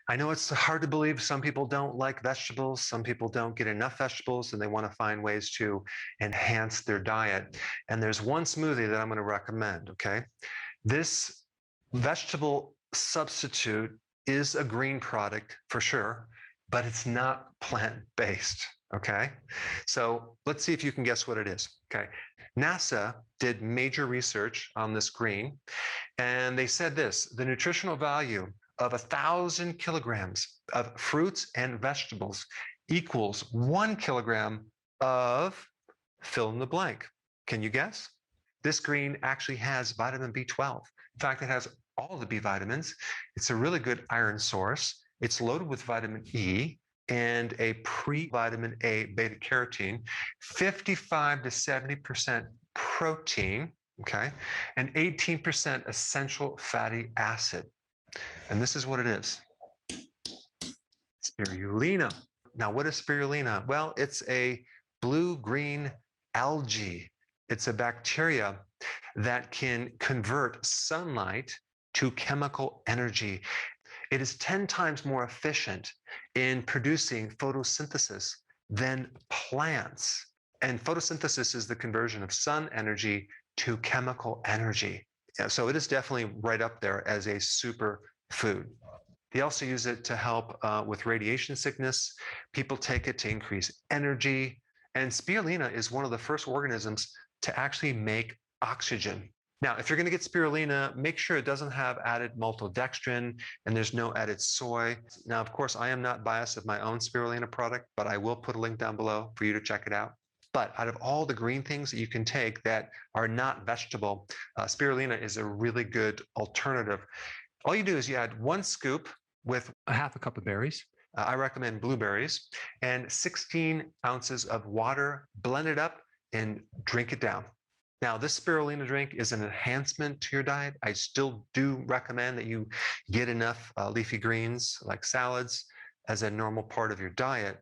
I know it's hard to believe. Some people don't like vegetables. Some people don't get enough vegetables and they want to find ways to enhance their diet. And there's one smoothie that I'm going to recommend. Okay. This vegetable substitute is a green product for sure, but it's not plant-based. Okay. So let's see if you can guess what it is. Okay. NASA did major research on this green, and they said this: the nutritional value of 1,000 kilograms of fruits and vegetables equals 1 kilogram of fill in the blank. Can you guess? This green actually has vitamin B12. In fact, it has all the B vitamins. It's a really good iron source. It's loaded with vitamin E and a pre-vitamin A beta carotene, 55 to 70% protein, okay, and 18% essential fatty acid. And this is what it is: spirulina. Now, what is spirulina? Well, it's a blue-green algae. It's a bacteria that can convert sunlight to chemical energy. It is 10 times more efficient in producing photosynthesis than plants. And photosynthesis is the conversion of sun energy to chemical energy. Yeah, so it is definitely right up there as a super food. They also use it to help with radiation sickness. People take it to increase energy. And spirulina is one of the first organisms to actually make oxygen. Now, if you're going to get spirulina, make sure it doesn't have added maltodextrin and there's no added soy. Now, of course, I am not biased of my own spirulina product, but I will put a link down below for you to check it out. But out of all the green things that you can take that are not vegetable, spirulina is a really good alternative. All you do is you add 1 scoop with a half a cup of berries. I recommend blueberries, and 16 ounces of water. Blend it up and drink it down. Now, this spirulina drink is an enhancement to your diet. I still do recommend that you get enough leafy greens like salads as a normal part of your diet.